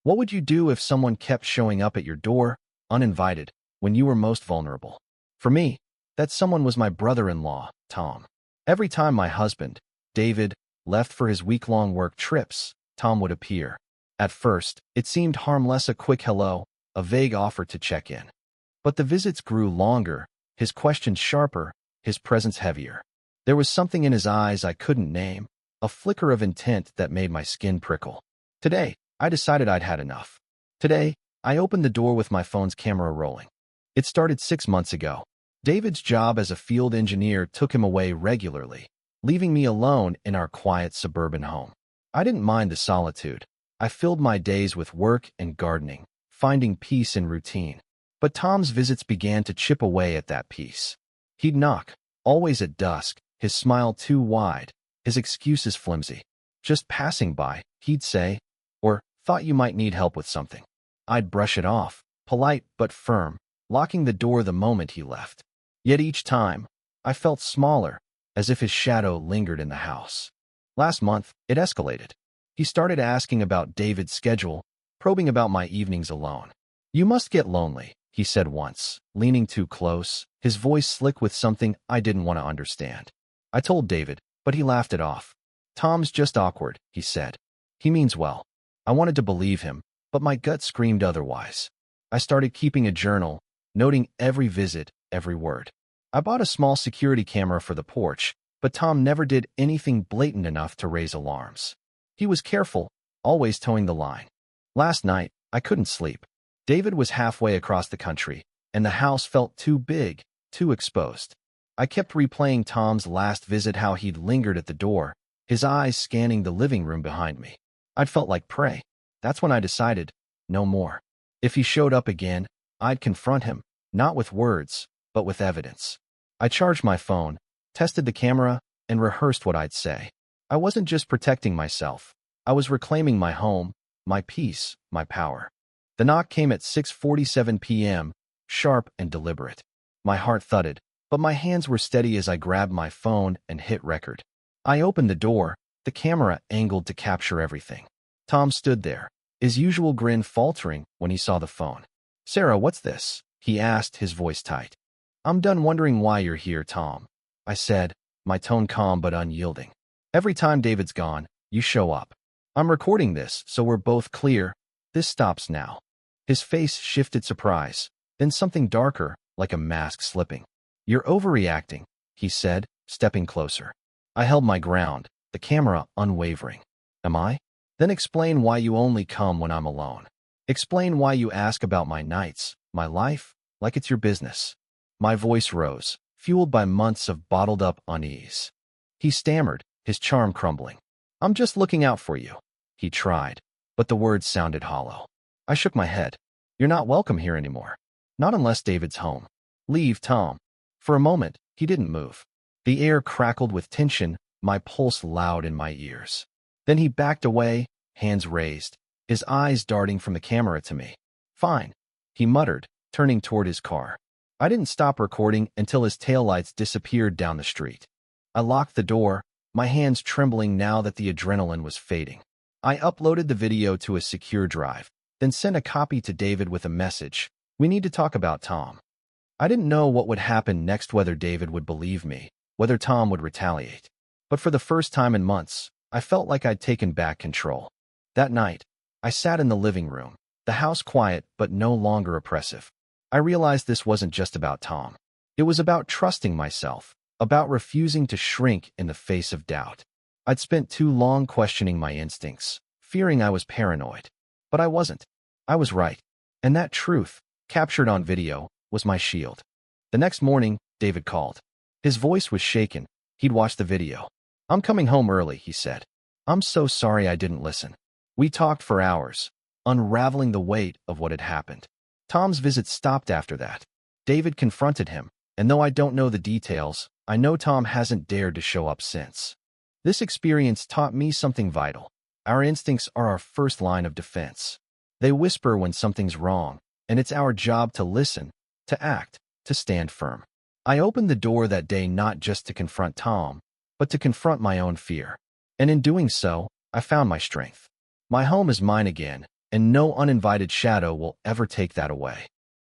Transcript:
What would you do if someone kept showing up at your door, uninvited, when you were most vulnerable? For me, that someone was my brother-in-law, Tom. Every time my husband, David, left for his week-long work trips, Tom would appear. At first, it seemed harmless, a quick hello, a vague offer to check in. But the visits grew longer, his questions sharper, his presence heavier. There was something in his eyes I couldn't name, a flicker of intent that made my skin prickle. Today, I decided I'd had enough. Today, I opened the door with my phone's camera rolling. It started 6 months ago. David's job as a field engineer took him away regularly, leaving me alone in our quiet suburban home. I didn't mind the solitude. I filled my days with work and gardening, finding peace in routine. But Tom's visits began to chip away at that peace. He'd knock, always at dusk, his smile too wide, his excuses flimsy. Just passing by, he'd say, or, thought you might need help with something. I'd brush it off, polite but firm, locking the door the moment he left. Yet each time, I felt smaller, as if his shadow lingered in the house. Last month, it escalated. He started asking about David's schedule, probing about my evenings alone. "You must get lonely," he said once, leaning too close, his voice slick with something I didn't want to understand. I told David, but he laughed it off. "Tom's just awkward," he said. "He means well." I wanted to believe him, but my gut screamed otherwise. I started keeping a journal, noting every visit, every word. I bought a small security camera for the porch, but Tom never did anything blatant enough to raise alarms. He was careful, always towing the line. Last night, I couldn't sleep. David was halfway across the country, and the house felt too big, too exposed. I kept replaying Tom's last visit, how he'd lingered at the door, his eyes scanning the living room behind me. I'd felt like prey. That's when I decided, no more. If he showed up again, I'd confront him, not with words, but with evidence. I charged my phone, tested the camera, and rehearsed what I'd say. I wasn't just protecting myself. I was reclaiming my home, my peace, my power. The knock came at 6:47 p.m., sharp and deliberate. My heart thudded, but my hands were steady as I grabbed my phone and hit record. I opened the door, the camera angled to capture everything. Tom stood there, his usual grin faltering when he saw the phone. "Sarah, what's this?" he asked, his voice tight. "I'm done wondering why you're here, Tom," I said, my tone calm but unyielding. "Every time David's gone, you show up. I'm recording this, so we're both clear. This stops now." His face shifted surprise, then something darker, like a mask slipping. "You're overreacting," he said, stepping closer. I held my ground, the camera unwavering. "Am I? Then explain why you only come when I'm alone. Explain why you ask about my nights, my life, like it's your business." My voice rose, fueled by months of bottled-up unease. He stammered, his charm crumbling. "I'm just looking out for you." He tried, but the words sounded hollow. I shook my head. "You're not welcome here anymore. Not unless David's home. Leave, Tom." For a moment, he didn't move. The air crackled with tension, my pulse loud in my ears. Then he backed away, hands raised, his eyes darting from the camera to me. "Fine," he muttered, turning toward his car. I didn't stop recording until his taillights disappeared down the street. I locked the door, my hands trembling now that the adrenaline was fading. I uploaded the video to a secure drive, then sent a copy to David with a message: "We need to talk about Tom." I didn't know what would happen next, whether David would believe me, whether Tom would retaliate. But for the first time in months, I felt like I'd taken back control. That night, I sat in the living room, the house quiet but no longer oppressive. I realized this wasn't just about Tom. It was about trusting myself, about refusing to shrink in the face of doubt. I'd spent too long questioning my instincts, fearing I was paranoid. But I wasn't. I was right. And that truth, captured on video, was my shield. The next morning, David called. His voice was shaken. He'd watched the video. "I'm coming home early," he said. "I'm so sorry I didn't listen." We talked for hours, unraveling the weight of what had happened. Tom's visit stopped after that. David confronted him, and though I don't know the details, I know Tom hasn't dared to show up since. This experience taught me something vital. Our instincts are our first line of defense. They whisper when something's wrong, and it's our job to listen, to act, to stand firm. I opened the door that day not just to confront Tom, but to confront my own fear. And in doing so, I found my strength. My home is mine again, and no uninvited shadow will ever take that away.